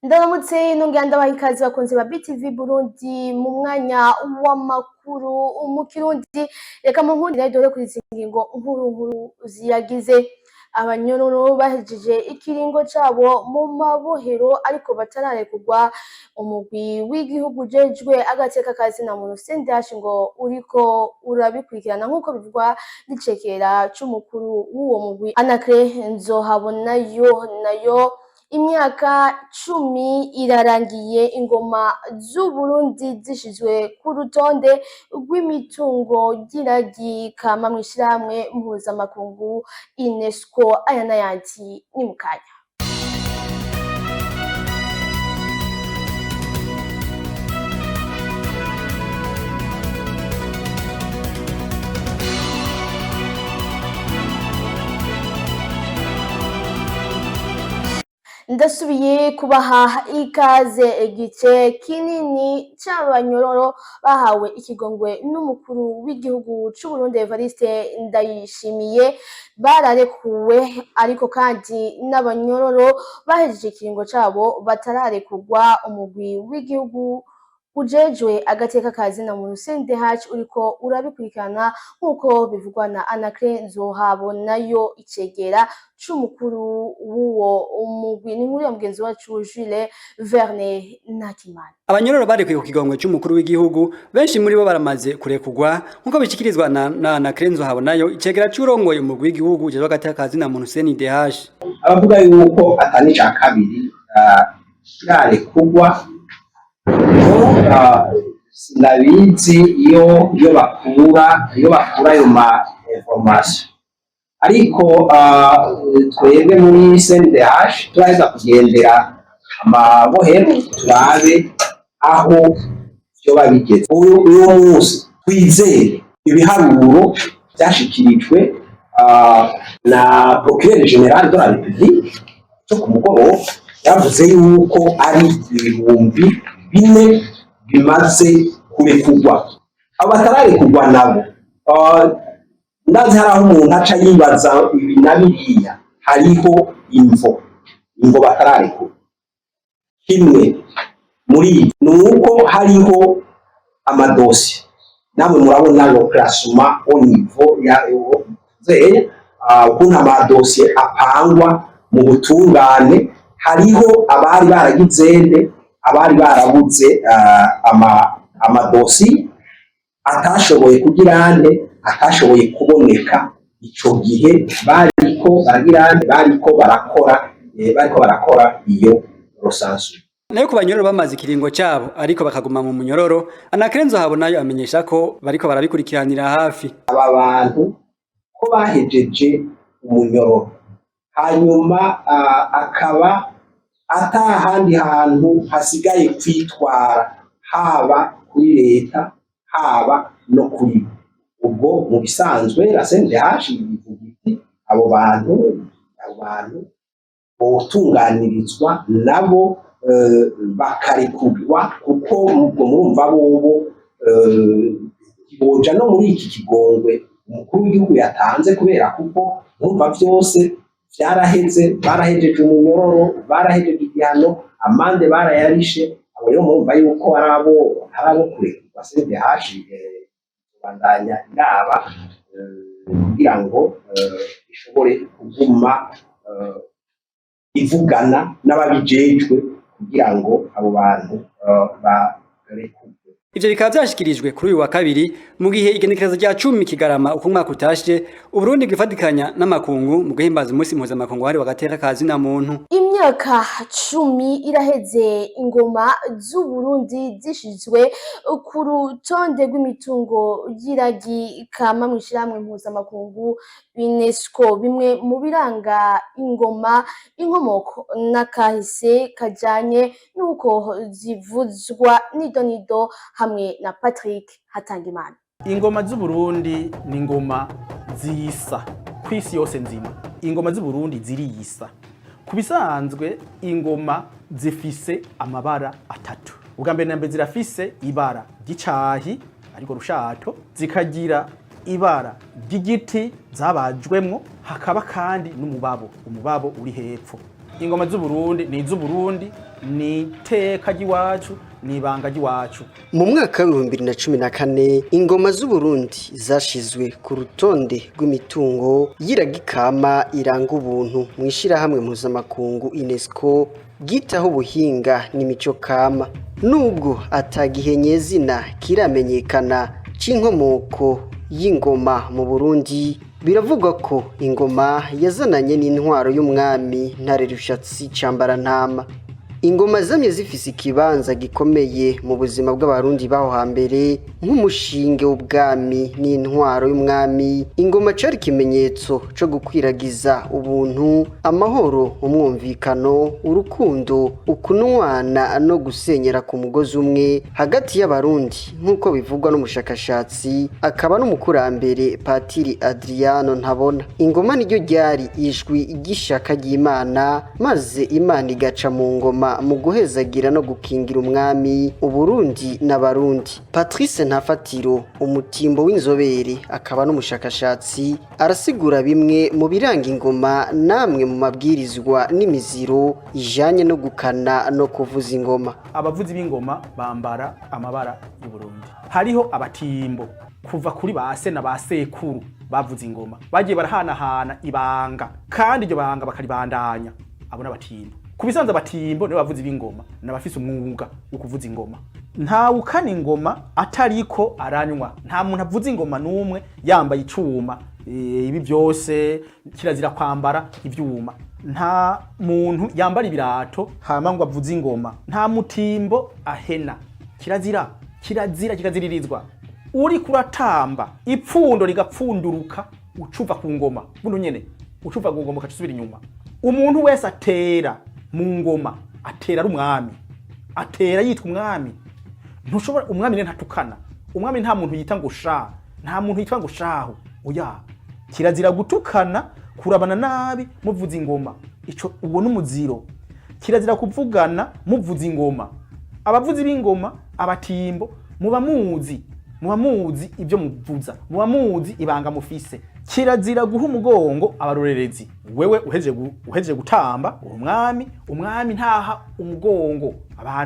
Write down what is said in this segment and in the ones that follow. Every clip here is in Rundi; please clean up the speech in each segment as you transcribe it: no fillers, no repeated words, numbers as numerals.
Ndaramutse nongera ndabaha ikaze bakunzi ba BTV Burundi mu mwanya w'amakuru mu Kirundi. Reka mu nkundire dore kuri izi ngingo nkuru ziyagize. Abanyororo bahejeje ikiringo cabo mu mabohero ariko batararekurwa. Umugwi w'igihugu ujejwe agateka ka zina muntu CNDH ngo uriko urabikurikirana nk'uko bivugwa n'icegera c'umukuru w'uwo mugwi Anacre Nzohabonayo. Imyaka 10 irarangiye ingoma z'Uburundi zishizwe ku rutonde rw'imitungo y'iragi kama mw'ishirahamwe mpuzamakungu UNESCO. Aya n'ayandi ni mu kanya. Ndasubiye kubaha ikaze. Igice kinini c'abanyororo bahawe ikigongwe n'umukuru w'igihugu c'u Burundi Evariste Ndayishimiye bararekuwe, ariko kandi n'abanyororo bahejeje ikiringo cabo batararekurwa. Umugwi w'igihugu ujejwe agateka ka zina muntu CNDH uriko urabikurikirana nk'uko bivugwa na Anacre Nzohabonayo, icegera c'umukuru w'uwo umugwi. Ni nkuru ya mugenzi wacu Jules Verne Nakimana. Abanyororo barekuye ku kigongwe c'umukuru w'igihugu, benshi muri bo baramaze kurekurwa nk'uko bishikirizwa na Anacre Nzohabonayo, icegera c'urongoye umugwi w'igihugu ujejwe agateka ka zina muntu CNDH. Abavuga yuko atani ca kabiri kirarekurwa, sinabizi iyo bakura ayo ma information, ariko twebwe muri CNDH turaheza kugendera amabohero turabe aho vyo babigeze. Uyu munsi twizere ibiharuro vyashikirijwe na Procureur General de la République cyo ku mugoroba, yavuze yuko ari 4,000 bimaze kurekurwa. Abo batararekurwa nabo ndazi hari aho umuntu aca yibaza ibi na biriya, hariho imvo batararekurwa. Kimwe muri nuko hariho amadosiye, namwe murabona lo classement au niveau ya ukuntu amadosiye apangwa mu butungane. Hariho abari baragizende, abari barabuze amadosi atashoboye kugirande, atashoboye kuboneka ico gihe bariko barakora iyo rosansu. Nayo ku banyororo bamaze ikiringo cabo ariko bakaguma mu munyororo, Anacre Nzohabonayo amenyesha ko bariko barabikurikiranira hafi. Aba bantu ko bahejeje umunyororo hanyuma akaba atahandi hantu hasigaye kwitwara, haba kuri leta haba no kuri ubwo mu bisanzwe la CNDH ivuga iti abo bantu botunganirizwa nabo bakarekurwa, kuko ubwo murumva bobo boja no muri iki kigongwe umukuru w'igihugu yatanze, kubera kuko murumva vyose barahejeje umunyororo, barahejeje igihano, amande barayarishe. Abo rero murumva yuko hari abo kurekurwa. CNDH bandanya inama kugira ngo ishobore kuguma ivugana n'ababijejwe kugira ngo abo bantu barekurwe. Ivyo bikaba vyashikirijwe kuri uyu wa kabiri mu gihe igenekerezo rya 10 Kigarama uko umwaka utashe, Uburundi bwifatikanya n'amakungu mu guhimbaza umunsi mpuzamakungu wahariwe agateka ka zina muntu. Imyaka 10 iraheze ingoma z'Uburundi zishizwe ku rutonde rw'imitungo y'iragi kama mw'ishirahamwe mpuzamakungu UNESCO. Bimwe mu biranga ingoma, inkomoko n'akahise kajanye n'uko zivuzwa nidonido hamwe na Patrick Hatangimana. Ingoma z'Uburundi ni ingoma zisa kw'isi yose nzima. Ingoma z'Uburundi ziriyisa. Kubisanzwe ingoma zifise amabara atatu. Ubwa mbere na mbere zirafise ibara ry'icahi ariko rushato, zikagira ibara ry'igiti zabajwemwo, hakaba kandi n'umubabo, umubabo uri hepfo. ingoma z'uburundi ni iz'uburundi, ni iteka ry'iwacu, ni ibanga ry'iwacu. Mu mwaka wa 2014 ingoma z'uburundi zashizwe ku rutonde rw'imitungo y'iragikama iranga ubuntu mu ishirahamwe mpuzamakungu UNESCO bwitaho ubuhinga n'imico kama. Nubwo atagihenyezina kiramenyekana c'inkomoko y'ingoma mu Burundi, biravugwa ko ingoma yazananye n'intwaro y'umwami Ntare Rushatsi Cambarantama. Ingoma zamye zifise ikibanza gikomeye mu buzima bw'abarundi baho hambere nk'umushinge w'ubwami n'intwaro y'umwami. Ingoma cari ikimenyetso co gukwiragiza ubuntu, amahoro, umwumvikano, urukundo, ukunwana no gusenyera ku mugozi umwe hagati y'abarundi, nk'uko bivugwa n'umushakashatsi akaba n'umukurambere Patiri Adriano Ntabona. Ingoma niryo ryari ijwi ry'ishaka ry'Imana, maze Imana igaca mu ngoma mu guhezagira no gukingira umwami, Uburundi n'abarundi. Patrice Ntafatiro, umutimbo w'inzobere akaba n'umushakashatsi, arasigura bimwe mu biranga ingoma namwe mu mabwirizwa n'imiziro ijanye no gukana no kuvuza ingoma. Abavuzi b'ingoma bambara amabara y'Uburundi. Hariho abatimbo kuva kuri base na basekuru bavuza ingoma, bagiye barahanahana ibanga kandi iryo banga bakaribandanya. Abo n'abatimbo. Kubisanza abatimbo nibo bavuzi b'ingoma n'abafise umwuga wo kuvuza ingoma. Nta ukana ingoma atariko aranywa, nta muntu avuza ingoma numwe yambaye icuma. Ibi byose kirazira kwambara ivyuma. Nta muntu yambara ibirato hama ngo avuze ingoma. Nta mutimbo ahena. Kiraziririzwa. Uri kuratamba ipfundo rigapfunduruka ucuva ku ngoma. Buno nyene ucuva ku ngoma ukacusubira inyuma. Umuntu wese atera mu ngoma atera ari umwami, atera yitwa umwami. Ntushobora umwami ne ntatukana. Umwami nta muntu yita ngo sha, nta muntu yitwa ngo shaho. Oya, kirazira gutukana, kurabana nabi muvuza ingoma. Ico uwo n'umuziro. Kirazira kuvugana muvuza ingoma. Abavuzi b'ingoma, abatimbo, muba muzi ibyo muvuza, muba muzi ibanga mufise. Kirazira guha umugongo abarorerezi. Wewe uhejeje gutamba umwami ntaha umugongo.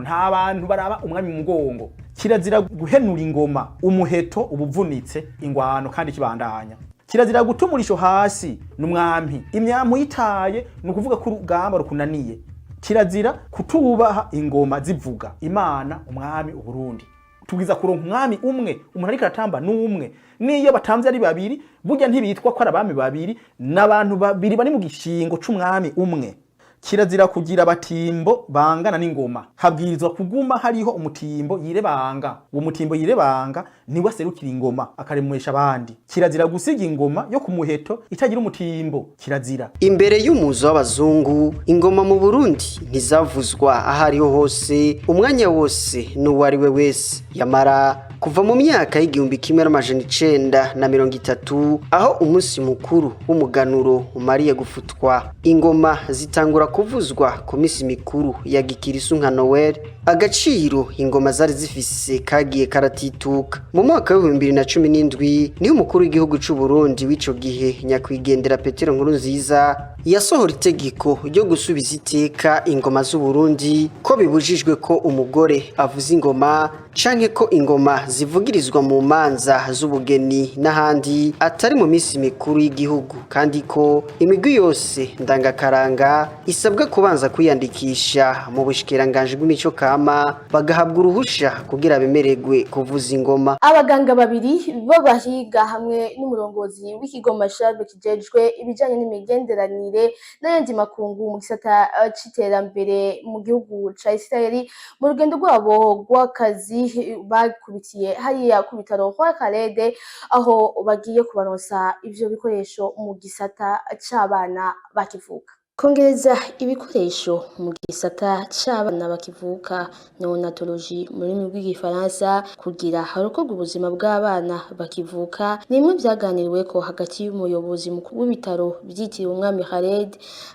Nta bantu baraba umwami mu mugongo. Kirazira guhenura ingoma, umuheto ubuvunitse, ingwano kandi kibandanya. Kirazira gutumurisho hasi n'umwami, imyampu yitaye nukuvuga ko urugamba rukunaniye. Kirazira kutubaha ingoma zivuga Imana, umwami, Uburundi. Tugiza kuronka umwami umwe, umuntu ariko aratamba n'umwe. Niyo batamvye ari babiri, burya ntibitwa ko arabami babiri, n'abantu babiri bari mu gishingo c'umwami umwe. Kirazira kugira abatimbo bangana n'ingoma. Habwirizwa kuguma hariho umutimbo yirebanga. Uwo mutimbo yirebanga niwe aserukira ingoma akaremesha abandi. Kirazira gusiga ingoma yo kumuheto itagira umutimbo. Kirazira. Imbere y'umuzo w'abazungu, ingoma mu Burundi ntizavuzwa ahariho hose, umwanya wose n'uwari we wese. Yamara kuva mu myaka y'igihumbi kimwe n'amajana 930 aho umunsi mukuru w'umuganuro umariye gufutwa, ingoma zitangura kuvuzwa ku misi mikuru ya gikirisu nka Noel. Agaciro ingoma zari zifise kagiye karatituka. Mu mwaka wa 2017 niho umukuru w'igihugu c'u Burundi w'ico gihe nyakwigendera Petero Nkurunziza yasohora itegeko ryo gusubiza iteka ingoma z'u Burundi, ko bibujijwe ko umugore avuza ingoma canke ko ingoma zivugirizwa mu manza z'ubugeni n'ahandi atari mu misi mikuru y'igihugu, kandi ko imigwi yose ndangakaranga isabwa kubanza kwiyandikisha mu bushikiranganje bw'imico kama bagahabwa uruhusha kugira bemererwe kuvuza ingoma. Abaganga babiri b'abahiga hamwe n'umurongozi w'ikigoma Charles kijejwe ibijanye n'imigenderanire n'ayandi makungu mu gisata c'iterambere mu gihugu ca Israeli mu rugendo rwabo rw'akazi bakubitiye hariya ku bitaro kwa Kalede, aho bagiye kubaronsa ivyo bikoresho mu gisata c'abana bakivuka. Kongereza ibikoresho mu gisata c'abana bakivuka neonatologie mu rurimi rw'igifaransa kugira harokorwa ubuzima bw'abana bakivuka ni imwe vyaganiriweko hagati y'umuyobozi mukuru w'ibitaro vyitiriwe umwami Khaled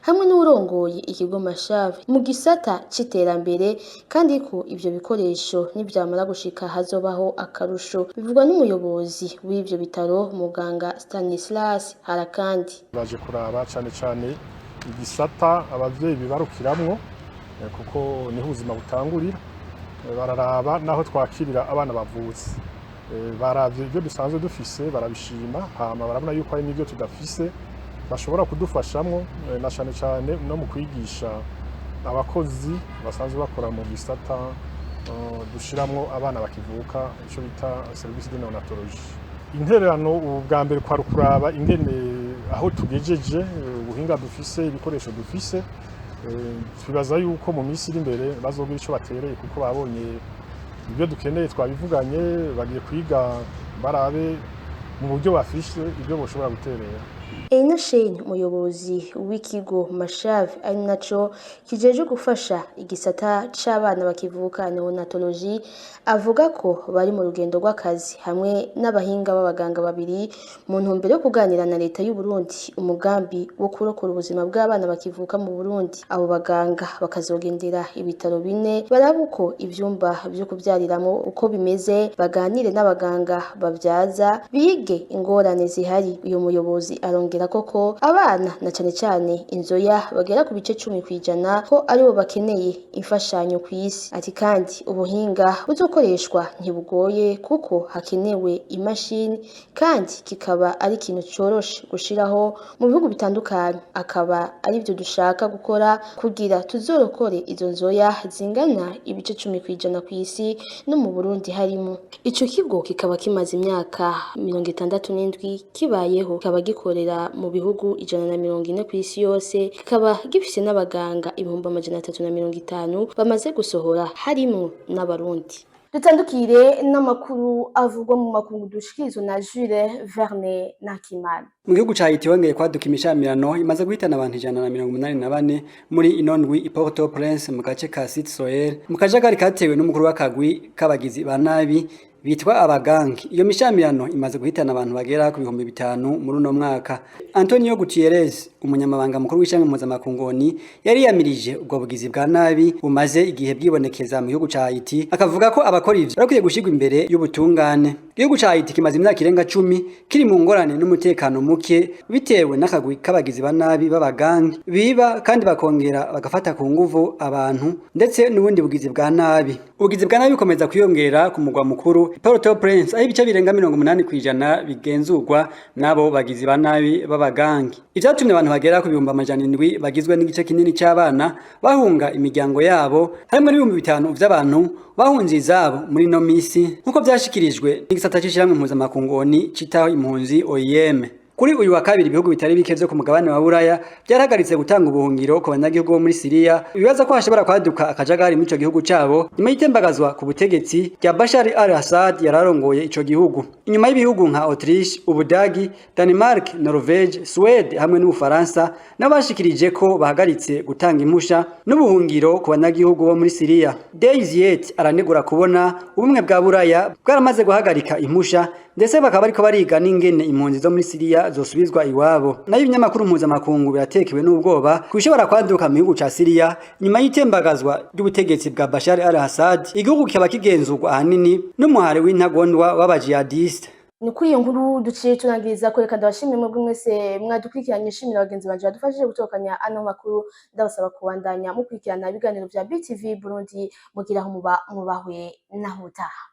hamwe n'urongoye ikigo Mashave mu gisata c'iterambere, kandi ko ivyo bikoresho nivyamara gushika hazobaho akarusho, bivugwa n'umuyobozi w'ivyo bitaro muganga Stanislas Harakandi. Baje kuraba cane igisata abavyeyi bibarukiramwo kuko niho ubuzima butangurira. Bararaba naho twakirira abana bavutse, baravye ibyo dusanzwe dufise barabishima, hama barabona yuko hari n'ibyo tudafise bashobora kudufashamwo, na cane cane no mu kwigisha abakozi basanzwe bakora mu gisata dushiramwo abana bakivuka, ico bita service de neonatologie. Intererano ubwa mbere kwa rukuraba ingene aho tugejeje, ubuhinga dufise, ibikoresho dufise, twibaza yuko mu minsi iri imbere bazogira ico batereye kuko babonye ibyo dukeneye twabivuganye, bagiye kwiga barabe mu buryo bafishe ibyo boshobora guterera. Eina Shane, umuyobozi w'ikigo Mashave ari naco kijeje gufasha igisata c'abana bakivuka neonatologie, avuga ko bari mu rugendo rw'akazi hamwe n'abahinga b'abaganga babiri mu ntumbero yo kuganira na leta y'u Burundi umugambi wo kurokora ubuzima bw'abana bakivuka mu Burundi. Abo baganga bakazogendera ibitaro bine baraba uko ivyumba vyo kuvyariramwo uko bimeze, baganire n'abaganga bavyaza, bige ingorane zihari. Uyo muyobozi arongera koko abana na cane cane inzoya bagera ku bice 10% ko aribo bakeneye imfashanyo kw'isi. Ati kandi ubuhinga buzokoreshwa ntibugoye kuko hakenewe imashini kandi kikaba ari ikintu coroshe gushiraho mu bihugu bitandukanye, akaba ari byo dushaka gukora kugira tuzorokore izo nzoya zingana ibice 10% kw'isi no mu Burundi harimo. Ico kigo kikaba kimaze imyaka 67 kibayeho, kikaba gikorera mu bihugu 140 kw'isi yose, kikaba gifise n'abaganga 350 bamaze gusohora harimo n'abarundi. Dutandukire n'amakuru avugwa mu makungu dushikirizwa na Jules Verne Nakimana. Mu gihugu ca Haiti wongeye kwaduka imishamirano imaze guhitana abantu 184 muri inondwi i Port-au-Prince mu gace ka Cite-Soel, mu kajagari katewe n'umukuru w'akagwi k'abagizi ba nabi bitwa abagangi. Iyo mishamirano imaze guhitana abantu bagera ku 5,000 muri uno mwaka. Antonio Gutierrez, umunyamabanga mukuru w'ishami mpuzamakungu, yari yamirije ubwo bugizi bwa nabi bumaze igihe bwibonekeza mu gihugu ca Haiti, akavuga ko abakora ivyo barakwiye gushigwa imbere y'ubutungane. Igihugu ca Haiti kimaze imyaka irenga 10 kiri mu ngorane n'umutekano muke bitewe n'akagwi k'abagizi ba nabi b'abagangi biba kandi bakongera bagafata ku nguvu abantu ndetse n'ubundi bugizi bwa nabi. Ubugizi bwa nabi bukomeza kwiyongera ku mugwa mukuru Port-au-Prince, aho ibice birenga 80% bigenzurwa nabo bagizi ba nabi b'abagangi. Ivyatumye abantu bagera ku 700 bagizwe n'igice kinini c'abana bahunga imiryango yabo, harimo n'ibihumbi 5 vy'abantu bahunze izabo muri no misi nkuko vyashikirijwe n'igisata c'ishiramwe mpuzamakungu citaho impunzi OIM. Kuri uyu wa kabiri ibihugu bitari bike vyo ku mugabane wa Buraya byarahagaritse gutanga ubuhungiro ku banyagihugu bo muri Syria, bibaza ko hashobora kwaduka akajagari mu ico gihugu cabo nyuma y'itembagazwa ku butegetsi rya Bashar al-Assad yararongoye ico gihugu. Inyuma y'ibihugu nka Autriche, Ubudagi, Denmark, Norvege, Swede hamwe n'Ubufaransa nabashikirije ko bahagaritse gutanga impusha n'ubuhungiro ku banyagihugu bo muri Syria. Deiziet aranegura kubona ubumwe bwa Buraya bwaramaze guhagarika impusha ndetse bakaba bariko bariga n'ingene impunzi zo muri Syria zosubizwa iwabo. Nayo ibinyamakuru mpuzamakungu biratekewe n'ubwoba kwishobora kwaduka mu gihugu ca Syria nyuma y'itembagazwa ry'ubutegetsi bwa Bashar al-Assad, igihugu kikaba kigenzurwa ahanini n'umuhari w'intagondwa w'abajihadiste. Ni kuri iyo nkuru duciye tunagiriza ko reka ndabashimire mwebwe mwese mwadukurikiranye, shimira abagenzi banje badufashije gutokanya ano makuru, ndabasaba kubandanya mukurikirana ibiganiro vya BTV Burundi, mugiraho mubahwe naho utaha.